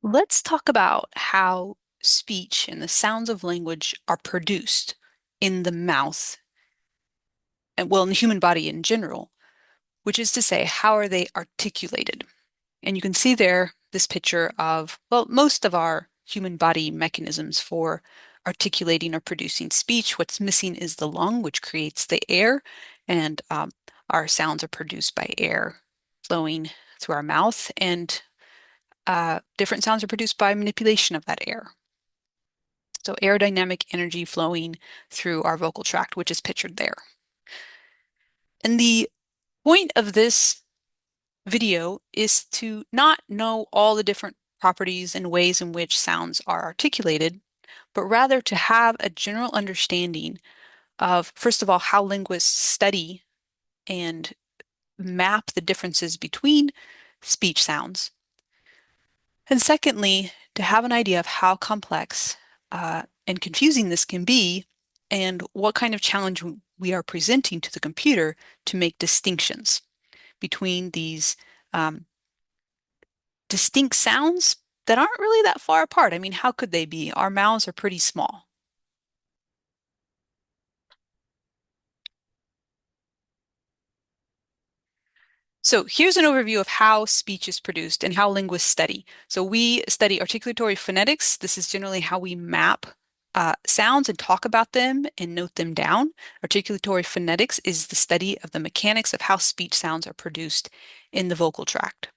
Let's talk about how speech and the sounds of language are produced in the mouth and, well, in the human body in general, which is to say, how are they articulated? And you can see there this picture of, well, most of our human body mechanisms for articulating or producing speech. What's missing is the lung, which creates the air, and our sounds are produced by air flowing through our mouth, and different sounds are produced by manipulation of that air. So aerodynamic energy flowing through our vocal tract, which is pictured there. And the point of this video is to not know all the different properties and ways in which sounds are articulated, but rather to have a general understanding of, first of all, how linguists study and map the differences between speech sounds. And secondly, to have an idea of how complex and confusing this can be and what kind of challenge we are presenting to the computer to make distinctions between these um, distinct sounds that aren't really that far apart. I mean, how could they be? Our mouths are pretty small. So here's an overview of how speech is produced and how linguists study. So we study articulatory phonetics. This is generally how we map sounds and talk about them and note them down. Articulatory phonetics is the study of the mechanics of how speech sounds are produced in the vocal tract.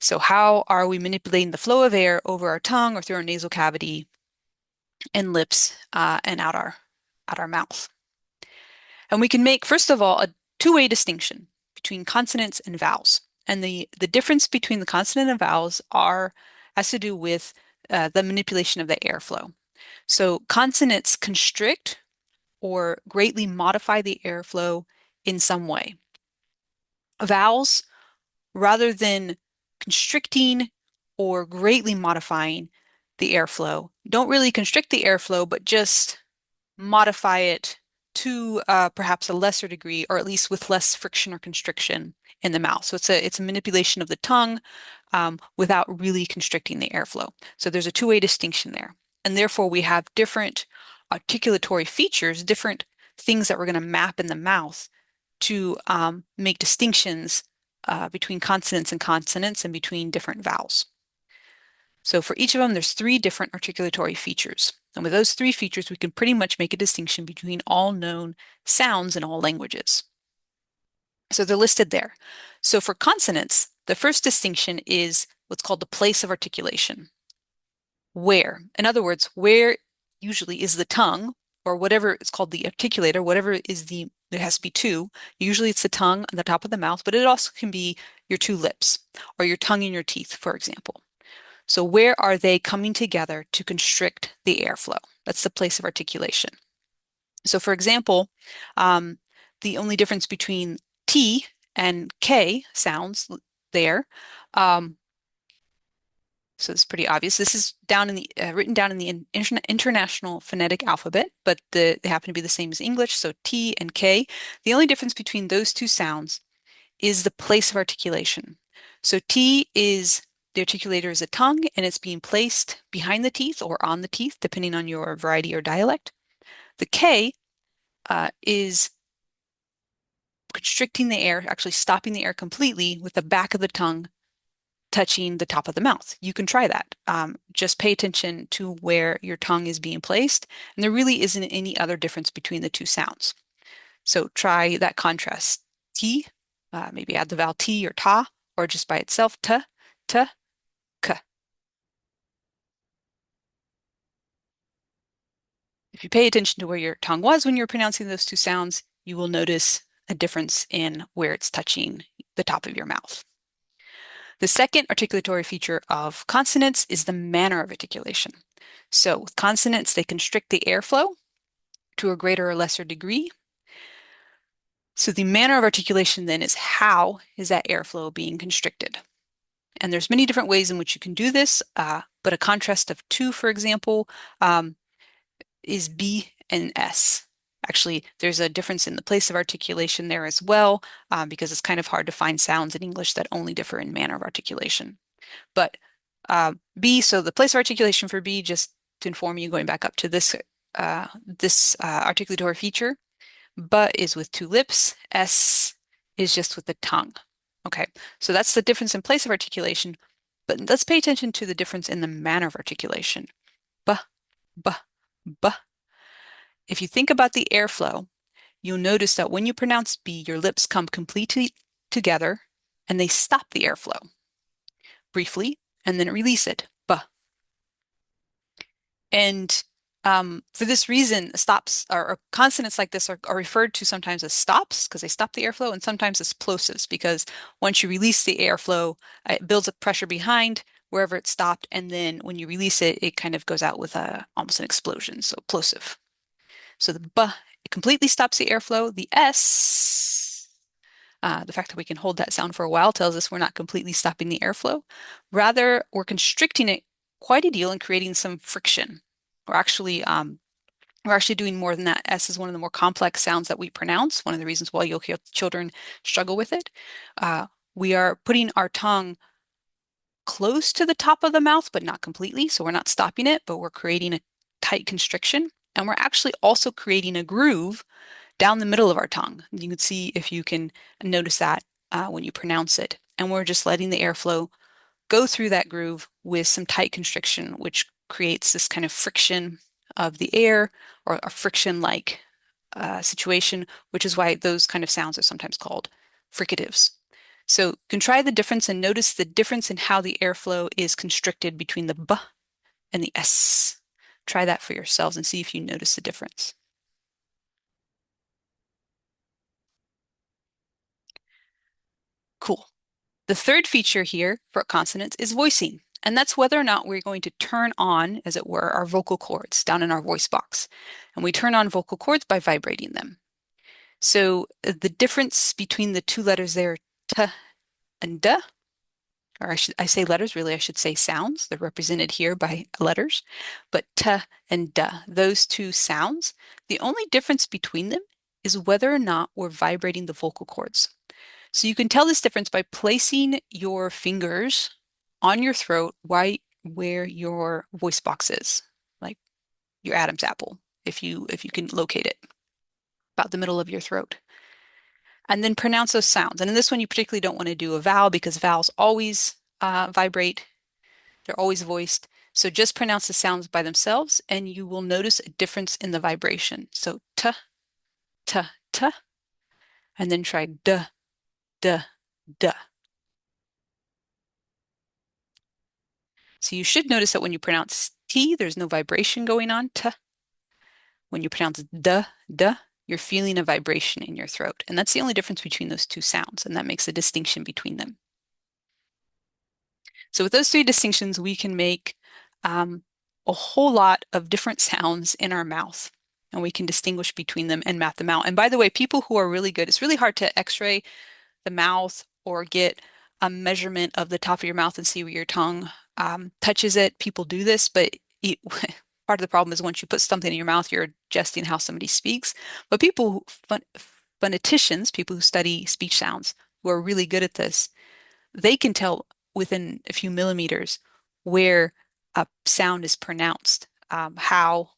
So how are we manipulating the flow of air over our tongue or through our nasal cavity and lips and out our mouth? And we can make, first of all, a two-way distinction between consonants and vowels. And the difference between the consonant and vowels has to do with the manipulation of the airflow. So consonants constrict or greatly modify the airflow in some way. Vowels, rather than constricting or greatly modifying the airflow, don't really constrict the airflow, but just modify it to perhaps a lesser degree, or at least with less friction or constriction in the mouth. So it's a manipulation of the tongue without really constricting the airflow. So there's a two-way distinction there. And therefore, we have different articulatory features, different things that we're going to map in the mouth to make distinctions between consonants and between different vowels. So for each of them, there's three different articulatory features. And with those three features, we can pretty much make a distinction between all known sounds in all languages. So they're listed there. So for consonants, the first distinction is what's called the place of articulation. Where? In other words, where usually is the tongue, or whatever it's called the articulator, whatever is there has to be two. Usually it's the tongue on the top of the mouth, but it also can be your two lips or your tongue and your teeth, for example. So where are they coming together to constrict the airflow? That's the place of articulation. So for example, the only difference between T and K sounds there, so it's pretty obvious. This is down in the written down in the International Phonetic Alphabet, but they happen to be the same as English. So T and K. The only difference between those two sounds is the place of articulation. So T is the articulator is a tongue, and it's being placed behind the teeth or on the teeth, depending on your variety or dialect. The K is constricting the air, actually stopping the air completely with the back of the tongue touching the top of the mouth. You can try that. Just pay attention to where your tongue is being placed, and there really isn't any other difference between the two sounds. So try that contrast. T, maybe add the vowel T or ta, or just by itself, t, t, k. If you pay attention to where your tongue was when you're pronouncing those two sounds, you will notice a difference in where it's touching the top of your mouth. The second articulatory feature of consonants is the manner of articulation. So with consonants, they constrict the airflow to a greater or lesser degree. So the manner of articulation then is how is that airflow being constricted? And there's many different ways in which you can do this, but a contrast of two, for example, is B and S. Actually, there's a difference in the place of articulation there as well, because it's kind of hard to find sounds in English that only differ in manner of articulation. But B, so the place of articulation for B, just to inform you, going back up to articulatory feature, B is with two lips, S is just with the tongue. Okay, so that's the difference in place of articulation, but let's pay attention to the difference in the manner of articulation. B, B, B. If you think about the airflow, you'll notice that when you pronounce B, your lips come completely together and they stop the airflow briefly and then release it. B. And for this reason, stops or consonants like this are referred to sometimes as stops because they stop the airflow, and sometimes as plosives because once you release the airflow, it builds up pressure behind wherever it stopped, and then when you release it, it kind of goes out with almost an explosion. So plosive. So the B, it completely stops the airflow. The S, the fact that we can hold that sound for a while tells us we're not completely stopping the airflow. Rather, we're constricting it quite a deal and creating some friction. We're actually we're actually doing more than that. S is one of the more complex sounds that we pronounce. One of the reasons why you'll hear children struggle with it. We are putting our tongue close to the top of the mouth, but not completely. So we're not stopping it, but we're creating a tight constriction. And we're actually also creating a groove down the middle of our tongue. You can see if you can notice that when you pronounce it. And we're just letting the airflow go through that groove with some tight constriction, which creates this kind of friction of the air or a friction-like situation, which is why those kind of sounds are sometimes called fricatives. So you can try the difference and notice the difference in how the airflow is constricted between the B and the S. Try that for yourselves and see if you notice the difference. Cool. The third feature here for consonants is voicing, and that's whether or not we're going to turn on, as it were, our vocal cords down in our voice box. And we turn on vocal cords by vibrating them. So the difference between the two letters there, T and D, or I say letters, really I should say sounds. They're represented here by letters, but T and D, those two sounds, the only difference between them is whether or not we're vibrating the vocal cords. So you can tell this difference by placing your fingers on your throat right where your voice box is, like your Adam's apple, if you can locate it, about the middle of your throat. And then pronounce those sounds. And in this one, you particularly don't want to do a vowel because vowels always vibrate. They're always voiced. So just pronounce the sounds by themselves and you will notice a difference in the vibration. So t, t, t, and then try d, d, d. So you should notice that when you pronounce T, there's no vibration going on, T. When you pronounce D, D, you're feeling a vibration in your throat. And that's the only difference between those two sounds, and that makes a distinction between them. So with those three distinctions, we can make a whole lot of different sounds in our mouth, and we can distinguish between them and map them out. And by the way, people who are really good, it's really hard to x-ray the mouth or get a measurement of the top of your mouth and see where your tongue touches it. People do this, but part of the problem is once you put something in your mouth, you're adjusting how somebody speaks. But phoneticians, people who study speech sounds, who are really good at this, they can tell within a few millimeters where a sound is pronounced, how,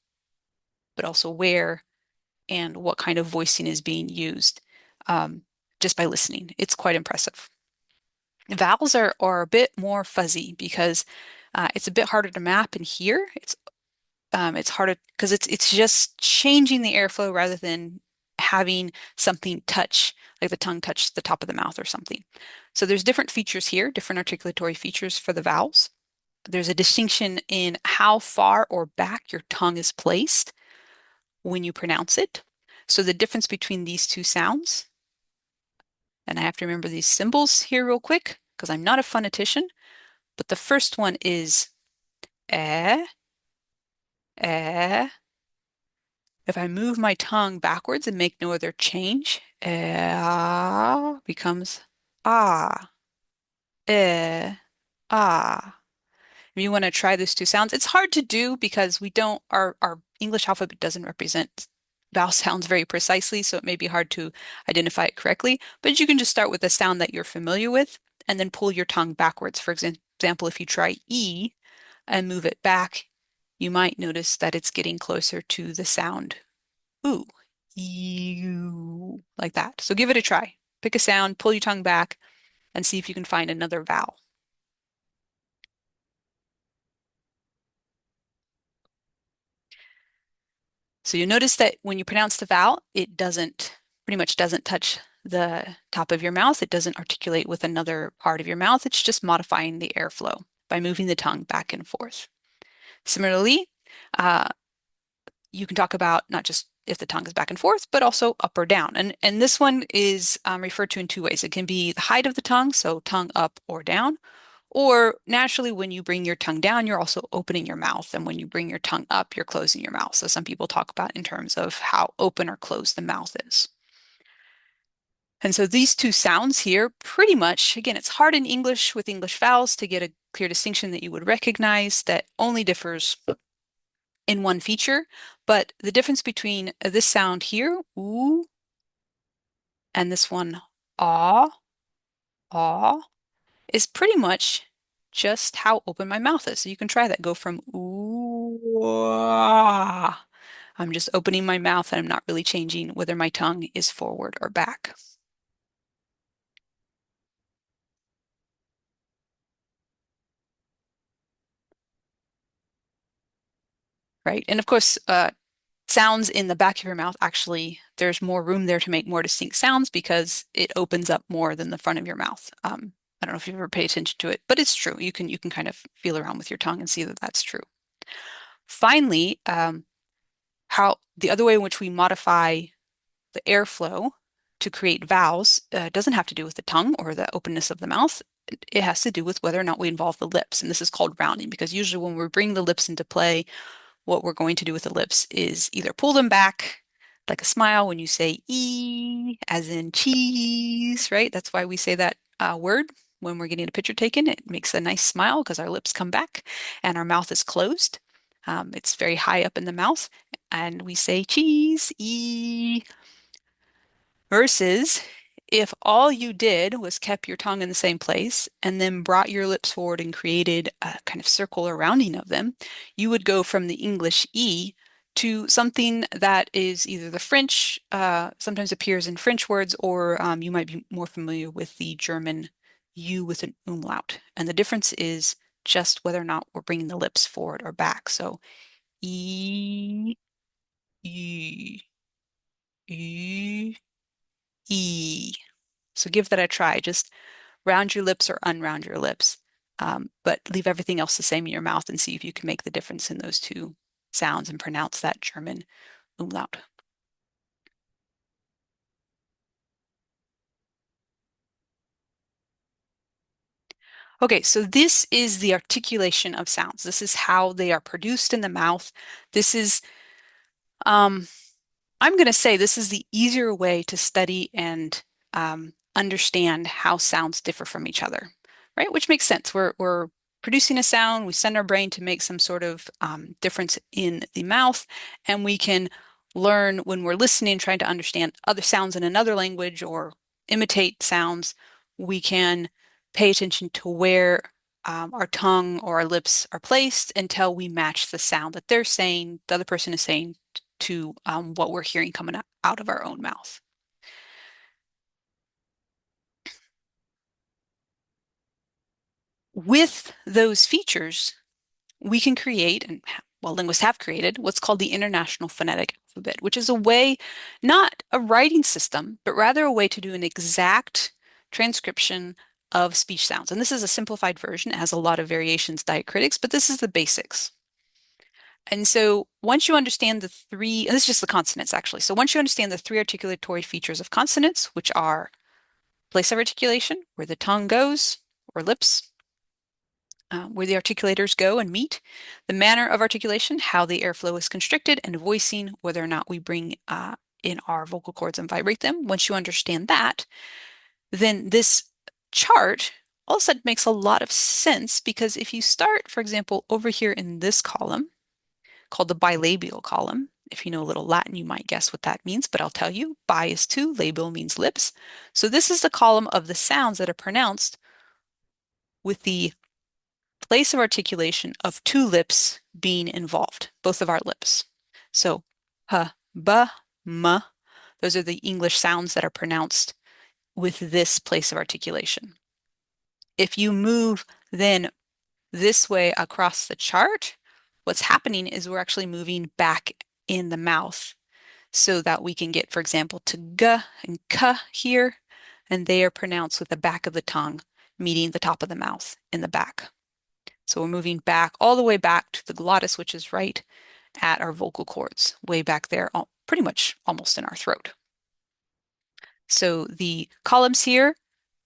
but also where and what kind of voicing is being used just by listening. It's quite impressive. Vowels are a bit more fuzzy because it's a bit harder to map and hear. It's harder because it's just changing the airflow rather than having something touch, like the tongue touch the top of the mouth or something. So there's different features here, different articulatory features for the vowels. There's a distinction in how far or back your tongue is placed when you pronounce it. So the difference between these two sounds, and I have to remember these symbols here real quick because I'm not a phonetician, but the first one is eh, eh. If I move my tongue backwards and make no other change, becomes ah, eh, ah. If you want to try those two sounds, it's hard to do because we don't, our English alphabet doesn't represent vowel sounds very precisely, so it may be hard to identify it correctly. But you can just start with a sound that you're familiar with and then pull your tongue backwards. For example, if you try E and move it back, you might notice that it's getting closer to the sound ooh, you, like that. So give it a try. Pick a sound, pull your tongue back, and see if you can find another vowel. So you notice that when you pronounce the vowel, it doesn't, pretty much doesn't touch the top of your mouth. It doesn't articulate with another part of your mouth. It's just modifying the airflow by moving the tongue back and forth. Similarly, uh, you can talk about not just if the tongue is back and forth, but also up or down. And this one is referred to in two ways. It can be the height of the tongue, so tongue up or down, or naturally, when you bring your tongue down, you're also opening your mouth. And when you bring your tongue up, you're closing your mouth. So some people talk about in terms of how open or closed the mouth is. And so these two sounds here, pretty much, again, it's hard in English with English vowels to get a clear distinction that you would recognize that only differs in one feature. But the difference between this sound here, ooh, and this one, ah, ah, is pretty much just how open my mouth is. So you can try that. Go from ooh, ah. I'm just opening my mouth and I'm not really changing whether my tongue is forward or back. Right. And of course, sounds in the back of your mouth, actually, there's more room there to make more distinct sounds because it opens up more than the front of your mouth. I don't know if you've ever paid attention to it, but it's true. You can kind of feel around with your tongue and see that that's true. Finally, how the other way in which we modify the airflow to create vowels doesn't have to do with the tongue or the openness of the mouth. It has to do with whether or not we involve the lips. And this is called rounding because usually when we bring the lips into play, what we're going to do with the lips is either pull them back like a smile when you say E, as in cheese, right? That's why we say that word when we're getting a picture taken. It makes a nice smile because our lips come back and our mouth is closed. It's very high up in the mouth, and we say cheese, E, versus if all you did was kept your tongue in the same place and then brought your lips forward and created a kind of circle or rounding of them, you would go from the English E to something that is either the French, sometimes appears in French words, or you might be more familiar with the German U with an umlaut. And the difference is just whether or not we're bringing the lips forward or back. So E, E, E, E. So give that a try. Just round your lips or unround your lips, but leave everything else the same in your mouth and see if you can make the difference in those two sounds and pronounce that German umlaut. Okay, so this is the articulation of sounds. This is how they are produced in the mouth. This is, um, I'm going to say this is the easier way to study and understand how sounds differ from each other, right? Which makes sense. We're producing a sound, we send our brain to make some sort of difference in the mouth, and we can learn when we're listening, trying to understand other sounds in another language or imitate sounds, we can pay attention to where our tongue or our lips are placed until we match the sound that they're saying, the other person is saying to what we're hearing coming out of our own mouth. With those features, we can create, and well, linguists have created what's called the International Phonetic Alphabet, which is a way, not a writing system, but rather a way to do an exact transcription of speech sounds. And this is a simplified version. It has a lot of variations, diacritics, but this is the basics. And so once you understand the three, and this is just the consonants actually. So once you understand the three articulatory features of consonants, which are place of articulation, where the tongue goes, or lips, where the articulators go and meet, the manner of articulation, how the airflow is constricted, and voicing, whether or not we bring in our vocal cords and vibrate them. Once you understand that, then this chart all of a sudden makes a lot of sense because if you start, for example, over here in this column, called the bilabial column. If you know a little Latin, you might guess what that means, but I'll tell you, bi is two, labial means lips. So this is the column of the sounds that are pronounced with the place of articulation of two lips being involved, both of our lips. So, h, b, m, those are the English sounds that are pronounced with this place of articulation. If you move then this way across the chart, what's happening is we're actually moving back in the mouth so that we can get, for example, to g and k here, and they are pronounced with the back of the tongue meeting the top of the mouth in the back. So we're moving back all the way back to the glottis, which is right at our vocal cords, way back there, pretty much almost in our throat. So the columns here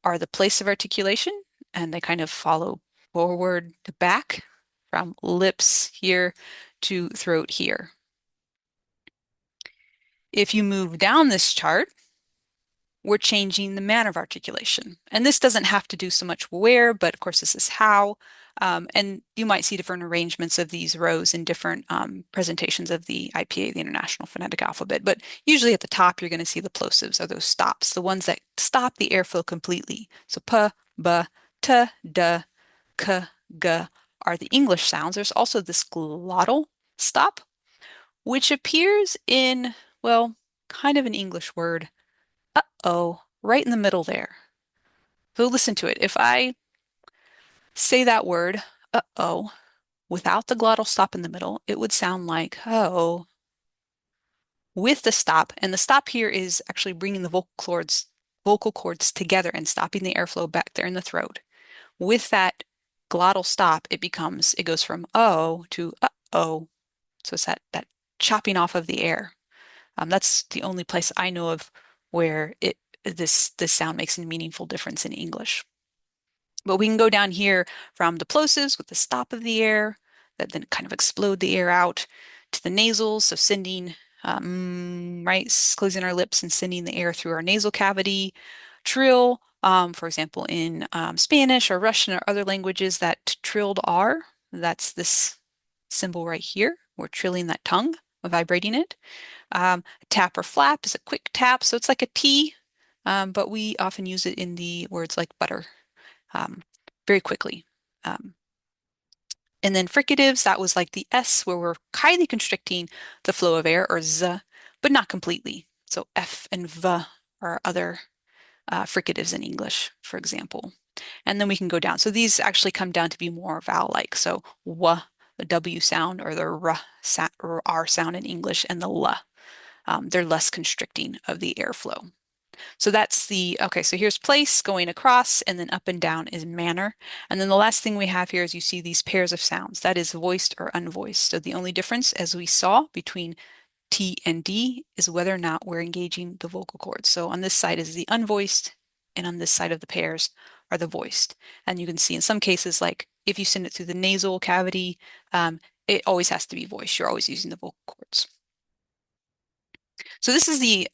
are the place of articulation, and they kind of follow forward to back from lips here to throat here. If you move down this chart, we're changing the manner of articulation. And this doesn't have to do so much where, but of course this is how. And you might see different arrangements of these rows in different presentations of the IPA, the International Phonetic Alphabet. But usually at the top, you're going to see the plosives, or those stops, the ones that stop the airflow completely. So p, b, t, d, k, g are the English sounds. There's also this glottal stop, which appears in, well, kind of an English word, uh-oh, right in the middle there. So listen to it. If I say that word, uh-oh, without the glottal stop in the middle, it would sound like, oh, with the stop. And the stop here is actually bringing the vocal cords together and stopping the airflow back there in the throat. With that glottal stop, it goes from oh to uh-oh. So it's that chopping off of the air. That's the only place I know of where this sound makes a meaningful difference in English. But we can go down here from the plosives with the stop of the air that then kind of explode the air out to the nasals, so sending right, closing our lips and sending the air through our nasal cavity. Trill, for example, in Spanish or Russian or other languages, that trilled R, that's this symbol right here. We're trilling that tongue, vibrating it. Tap or flap is a quick tap, so it's like a T, but we often use it in the words like butter, um, very quickly. Um, and then fricatives, that was like the S, where we're highly constricting the flow of air, or Z, but not completely. So F and V are other fricatives in English, for example. And then we can go down. So these actually come down to be more vowel-like. So W, the W sound, or the R sound in English, and the L. They're less constricting of the airflow. So that's okay, so here's place going across, and then up and down is manner. And then the last thing we have here is you see these pairs of sounds. That is voiced or unvoiced. So the only difference, as we saw, between T and D is whether or not we're engaging the vocal cords. So on this side is the unvoiced, and on this side of the pairs are the voiced. And you can see in some cases, like if you send it through the nasal cavity, it always has to be voiced. You're always using the vocal cords. So this is the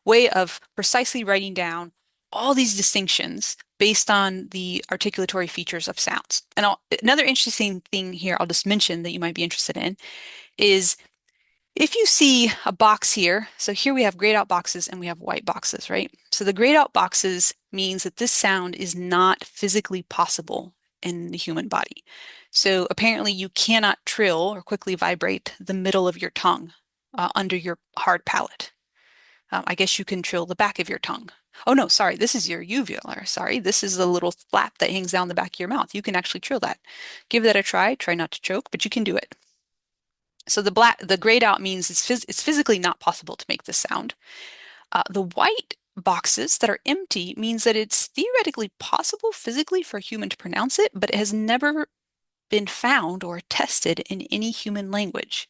way of precisely writing down all these distinctions based on the articulatory features of sounds. And another interesting thing here I'll just mention that you might be interested in is if you see a box here, so here we have grayed out boxes and we have white boxes, right? So the grayed out boxes means that this sound is not physically possible in the human body. So apparently you cannot trill or quickly vibrate the middle of your tongue under your hard palate. I guess you can trill the back of your tongue. Oh no, sorry, this is your uvular. Sorry, this is the little flap that hangs down the back of your mouth. You can actually trill that. Give that a try. Try not to choke, but you can do it. So the grayed out means it's physically not possible to make this sound. The white boxes that are empty means that it's theoretically possible physically for a human to pronounce it, but it has never been found or tested in any human language.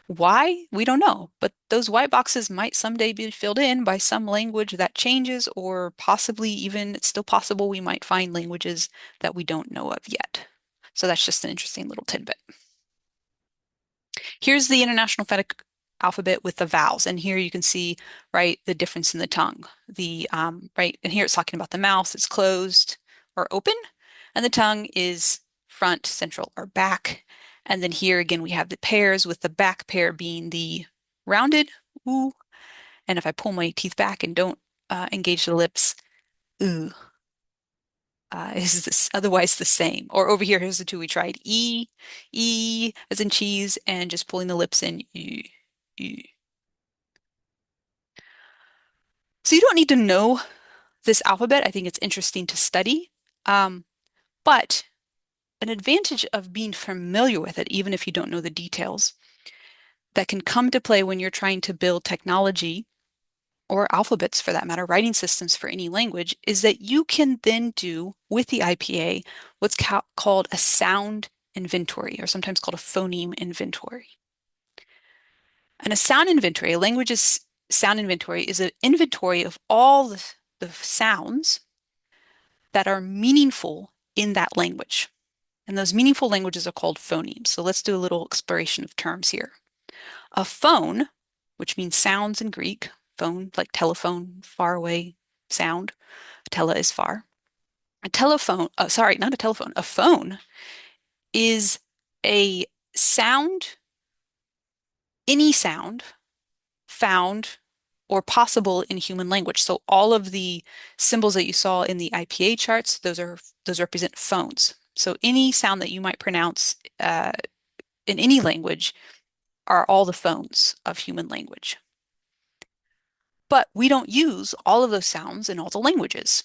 Why? We don't know, but those white boxes might someday be filled in by some language that changes, or possibly even it's still possible we might find languages that we don't know of yet. So that's just an interesting little tidbit. Here's the International Phonetic Alphabet with the vowels, and here you can see, right, the difference in the tongue. Right, and here it's talking about the mouth, it's closed or open, and the tongue is front, central, or back. And then here again, we have the pairs with the back pair being the rounded ooh. And if I pull my teeth back and don't engage the lips, ooh. is this otherwise the same. Or over here, here's the two we tried. E as in cheese, and just pulling the lips in. E. So you don't need to know this alphabet. I think it's interesting to study. Um, but an advantage of being familiar with it, even if you don't know the details, that can come to play when you're trying to build technology or alphabets for that matter, writing systems for any language, is that you can then do with the IPA what's called a sound inventory, or sometimes called a phoneme inventory. And a sound inventory, a language's sound inventory, is an inventory of all the sounds that are meaningful in that language. And those meaningful languages are called phonemes. So let's do a little exploration of terms here. A phone, which means sounds in Greek, phone like telephone, far away sound. Tele is far. A telephone, sorry, not a telephone, a phone is a sound, any sound found or possible in human language. So all of the symbols that you saw in the IPA charts, those represent phones. So any sound that you might pronounce in any language are all the phones of human language. But we don't use all of those sounds in all the languages.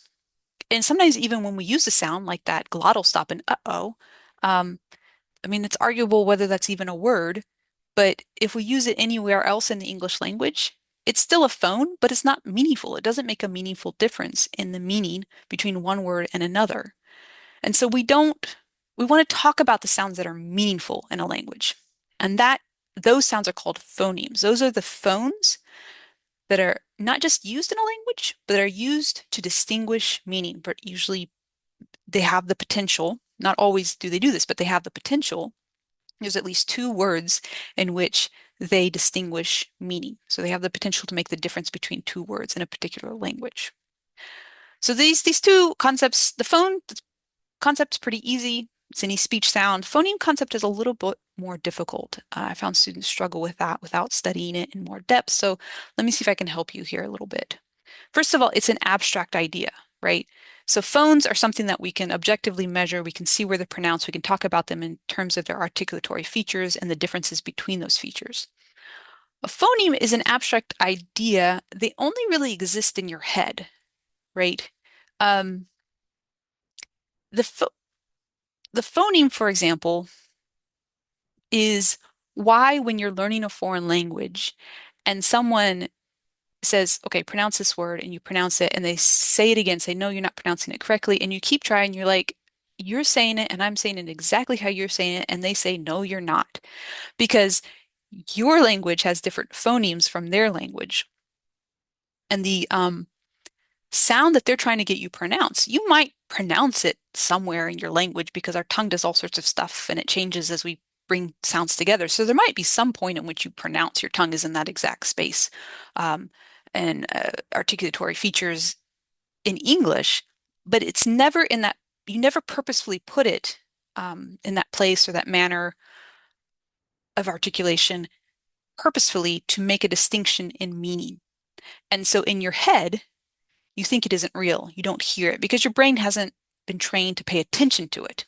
And sometimes even when we use a sound like that glottal stop in uh-oh, um, I mean, it's arguable whether that's even a word, but if we use it anywhere else in the English language, it's still a phone, but it's not meaningful. It doesn't make a meaningful difference in the meaning between one word and another. And so we want to talk about the sounds that are meaningful in a language. And those sounds are called phonemes. Those are the phones that are not just used in a language, but are used to distinguish meaning. But usually they have the potential, not always do they do this, but they have the potential. There's at least two words in which they distinguish meaning. So they have the potential to make the difference between two words in a particular language. So these two concepts, the phone concept's pretty easy. It's any speech sound. Phoneme concept is a little bit more difficult. I found students struggle with that without studying it in more depth. So let me see if I can help you here a little bit. First of all, it's an abstract idea, right? So phones are something that we can objectively measure. We can see where they're pronounced. We can talk about them in terms of their articulatory features and the differences between those features. A phoneme is an abstract idea. They only really exist in your head, right? Um, the pho the phoneme, for example, is why when you're learning a foreign language and someone says, okay, pronounce this word, and you pronounce it, and they say it again, say, no, you're not pronouncing it correctly, and you keep trying, you're like, you're saying it, and I'm saying it exactly how you're saying it, and they say, no, you're not, because your language has different phonemes from their language. And the sound that they're trying to get you pronounce, you might pronounce it somewhere in your language because our tongue does all sorts of stuff and it changes as we bring sounds together. So there might be some point in which you pronounce your tongue is in that exact space. Um, and articulatory features in English, but it's never in that, you never purposefully put it in that place or that manner of articulation purposefully to make a distinction in meaning. And so in your head, you think it isn't real. You don't hear it because your brain hasn't been trained to pay attention to it,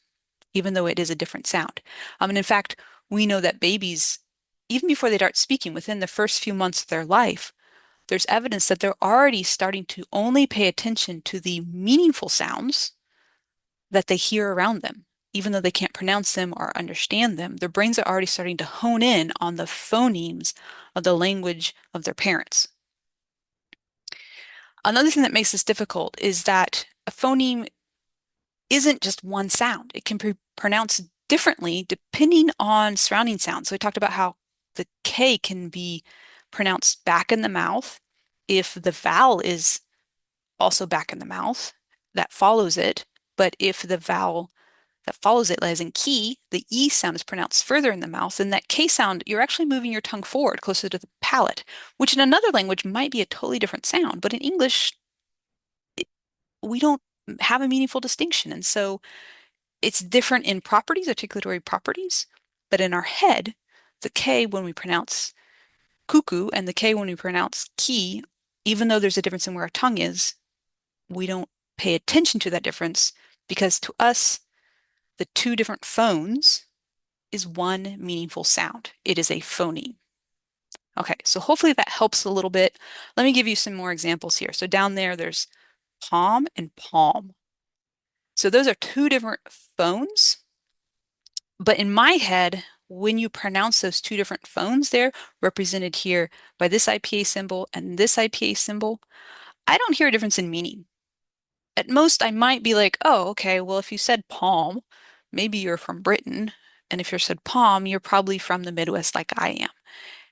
even though it is a different sound. And in fact, we know that babies, even before they start speaking, within the first few months of their life, there's evidence that they're already starting to only pay attention to the meaningful sounds that they hear around them. Even though they can't pronounce them or understand them, their brains are already starting to hone in on the phonemes of the language of their parents. Another thing that makes this difficult is that a phoneme isn't just one sound. It can be pronounced differently depending on surrounding sounds. So we talked about how the K can be pronounced back in the mouth if the vowel is also back in the mouth that follows it. But if the vowel that follows it, as in key, the E sound is pronounced further in the mouth, then that K sound, you're actually moving your tongue forward closer to the palate, which in another language might be a totally different sound. But in English, we don't have a meaningful distinction. And so it's different in properties, articulatory properties, but in our head, the K when we pronounce cuckoo and the K when we pronounce key, even though there's a difference in where our tongue is, we don't pay attention to that difference because to us, the two different phones is one meaningful sound. It is a phoneme. Okay, so hopefully that helps a little bit. Let me give you some more examples here. So down there, there's palm and palm. So those are two different phones, but in my head, when you pronounce those two different phones there, represented here by this IPA symbol and this IPA symbol, I don't hear a difference in meaning. At most, I might be like, oh, okay, well, if you said palm, maybe you're from Britain. And if you said palm, you're probably from the Midwest like I am.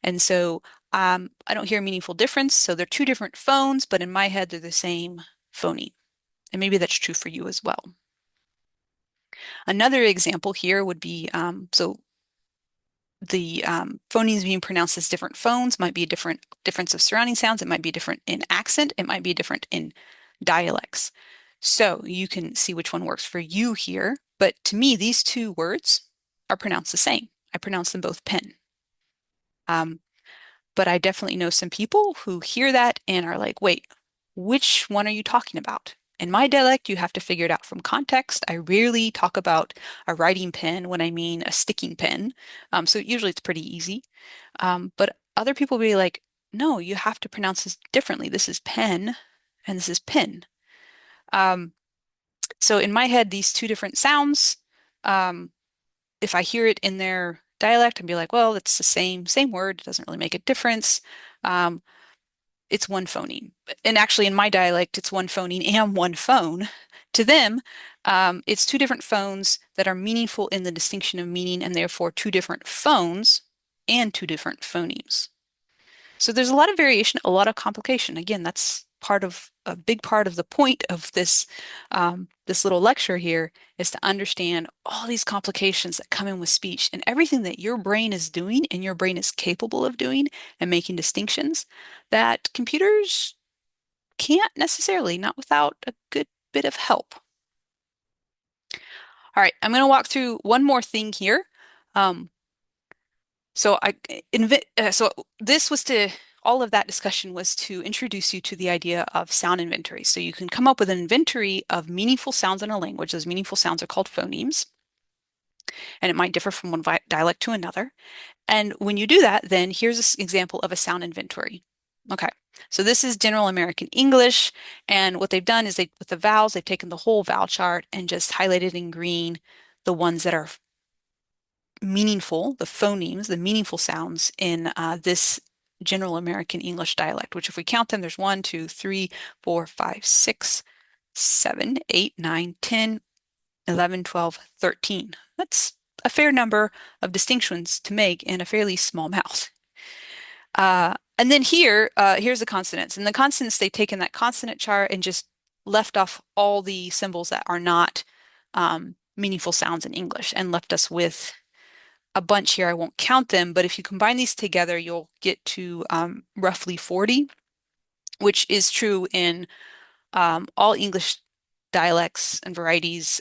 And so I don't hear a meaningful difference. So they're two different phones, but in my head, they're the same phoneme. And maybe that's true for you as well. Another example here would be so the phonemes being pronounced as different phones might be a difference of surrounding sounds. It might be different in accent. It might be different in dialects. So you can see which one works for you here. But to me, these two words are pronounced the same. I pronounce them both pen. Um, but I definitely know some people who hear that and are like, wait, which one are you talking about? In my dialect, you have to figure it out from context. I rarely talk about a writing pen when I mean a sticking pen. So usually it's pretty easy. But other people will be like, no, you have to pronounce this differently. This is pen and this is pin. Um, so in my head, these two different sounds, um, if I hear it in their dialect, I'd be like, well, it's the same word. It doesn't really make a difference. Um, it's one phoneme. And actually, in my dialect, it's one phoneme and one phone. To them, it's two different phones that are meaningful in the distinction of meaning, and therefore two different phones and two different phonemes. So there's a lot of variation, a lot of complication. Again, that's part of a big part of the point of this little lecture here is to understand all these complications that come in with speech and everything that your brain is doing and your brain is capable of doing and making distinctions that computers can't necessarily, not without a good bit of help. All right, I'm going to walk through one more thing here. Um, So I so this was to all of that discussion was to introduce you to the idea of sound inventory. So you can come up with an inventory of meaningful sounds in a language. Those meaningful sounds are called phonemes, and it might differ from one dialect to another. And when you do that, then here's an example of a sound inventory. Okay, so this is General American English, and what they've done is with the vowels, they've taken the whole vowel chart and just highlighted in green the ones that are meaningful, the phonemes, the meaningful sounds in this General American English dialect, which if we count them, there's 1, 2, 3, 4, 5, 6, 7, 8, 9, 10, 11, 12, 13. That's a fair number of distinctions to make in a fairly small mouth. And then here's the consonants. And the consonants, they've taken that consonant chart and just left off all the symbols that are not meaningful sounds in English and left us with a bunch here. I won't count them, but if you combine these together, you'll get to roughly 40, which is true in all English dialects and varieties.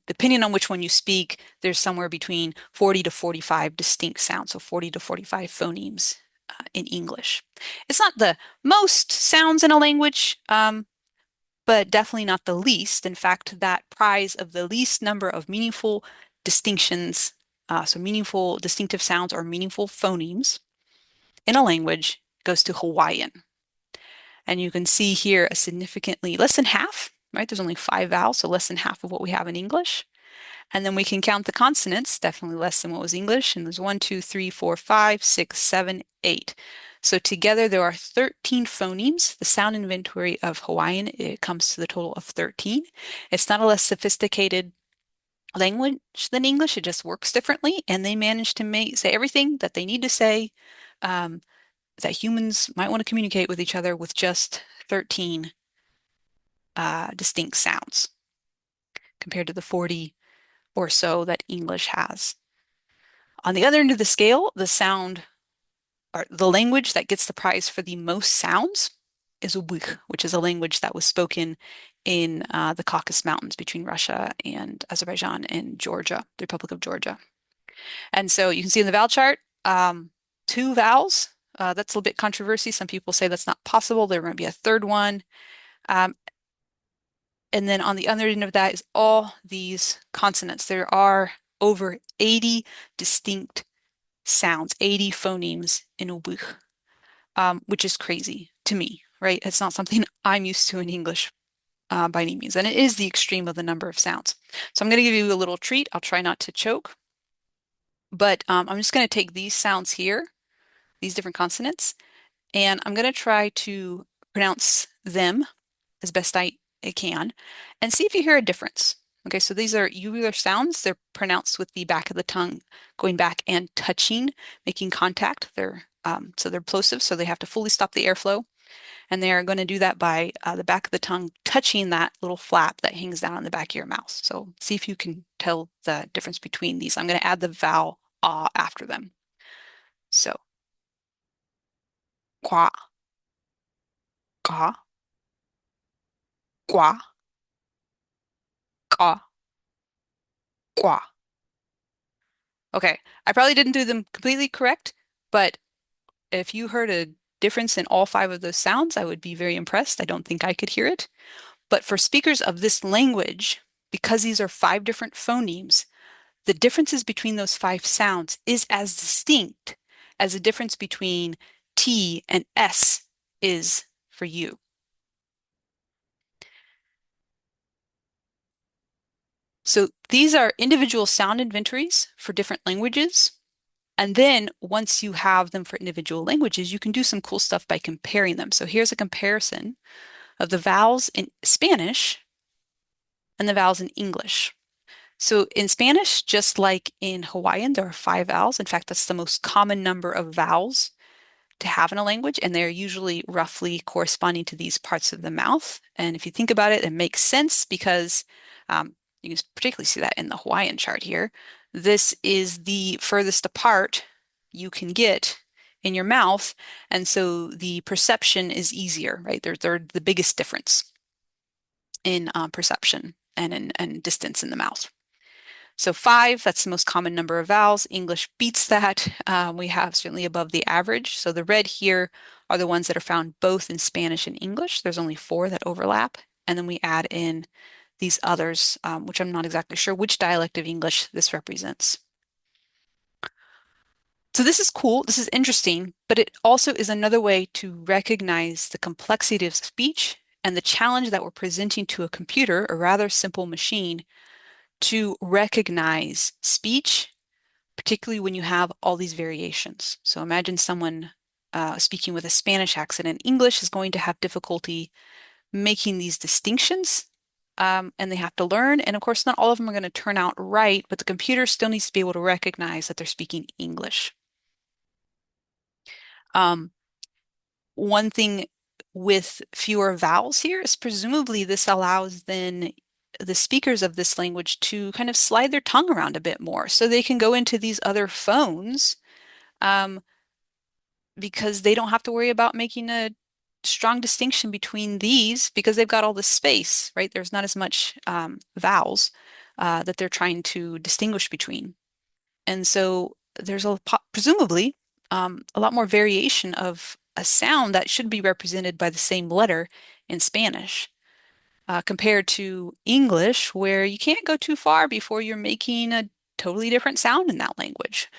Depending on which one you speak, there's somewhere between 40 to 45 distinct sounds, so 40 to 45 phonemes in English. It's not the most sounds in a language, but definitely not the least. In fact, that prize of the least number of meaningful distinctions, so meaningful distinctive sounds or meaningful phonemes in a language goes to Hawaiian. And you can see here a significantly less than half, right? There's only 5 vowels, so less than half of what we have in English. And then we can count the consonants, definitely less than what was English. And there's 1, 2, 3, 4, 5, 6, 7, 8. So together there are 13 phonemes. The sound inventory of Hawaiian, it comes to the total of 13. It's not a less sophisticated language than English. It just works differently. And they manage to say everything that they need to say um, that humans might want to communicate with each other with just 13 distinct sounds compared to the 40 or so that English has. On the other end of the scale, the sound or the language that gets the prize for the most sounds is Ubykh, which is a language that was spoken in the Caucasus Mountains between Russia and Azerbaijan and Georgia, the Republic of Georgia. And so you can see in the vowel chart, 2 vowels. That's a little bit controversy. Some people say that's not possible. There might be a third one. Um, And then on the other end of that is all these consonants. There are over 80 distinct sounds, 80 phonemes in Ubuntu, which is crazy to me, right? It's not something I'm used to in English by any means. And it is the extreme of the number of sounds. So I'm going to give you a little treat. I'll try not to choke, but I'm just going to take these sounds here, these different consonants, and I'm going to try to pronounce them as best I can and see if you hear a difference. Okay, so these are uvular sounds. They're pronounced with the back of the tongue going back and touching, making contact. So they're plosive, so they have to fully stop the airflow. And they are going to do that by the back of the tongue touching that little flap that hangs down on the back of your mouth. So see if you can tell the difference between these. I'm going to add the vowel ah after them. So qua, ka, qua, ka, qua. Okay, I probably didn't do them completely correct, but if you heard a difference in all five of those sounds, I would be very impressed. I don't think I could hear it. But for speakers of this language, because these are five different phonemes, the differences between those five sounds is as distinct as the difference between T and S is for you. So these are individual sound inventories for different languages. And then once you have them for individual languages, you can do some cool stuff by comparing them. So here's a comparison of the vowels in Spanish and the vowels in English. So in Spanish, just like in Hawaiian, there are five vowels. In fact, that's the most common number of vowels to have in a language, and they're usually roughly corresponding to these parts of the mouth. And if you think about it, it makes sense because you can particularly see that in the Hawaiian chart here. This is the furthest apart you can get in your mouth, and so the perception is easier, right? They're the biggest difference in perception and in distance in the mouth. So five, that's the most common number of vowels. English beats that. We have certainly above the average. So the red here are the ones that are found both in Spanish and English. There's only four that overlap. And then we add in these others, which I'm not exactly sure which dialect of English this represents. So this is cool. This is interesting, but it also is another way to recognize the complexity of speech and the challenge that we're presenting to a computer, a rather simple machine, to recognize speech, particularly when you have all these variations. So imagine someone speaking with a Spanish accent in English is going to have difficulty making these distinctions, and they have to learn. And of course, not all of them are going to turn out right, but the computer still needs to be able to recognize that they're speaking English. Um, One thing with fewer vowels here is presumably this allows then the speakers of this language to kind of slide their tongue around a bit more so they can go into these other phones um, because they don't have to worry about making a strong distinction between these because they've got all this space, right? There's not as much vowels that they're trying to distinguish between. And so there's presumably a lot more variation of a sound that should be represented by the same letter in Spanish compared to English, where you can't go too far before you're making a totally different sound in that language.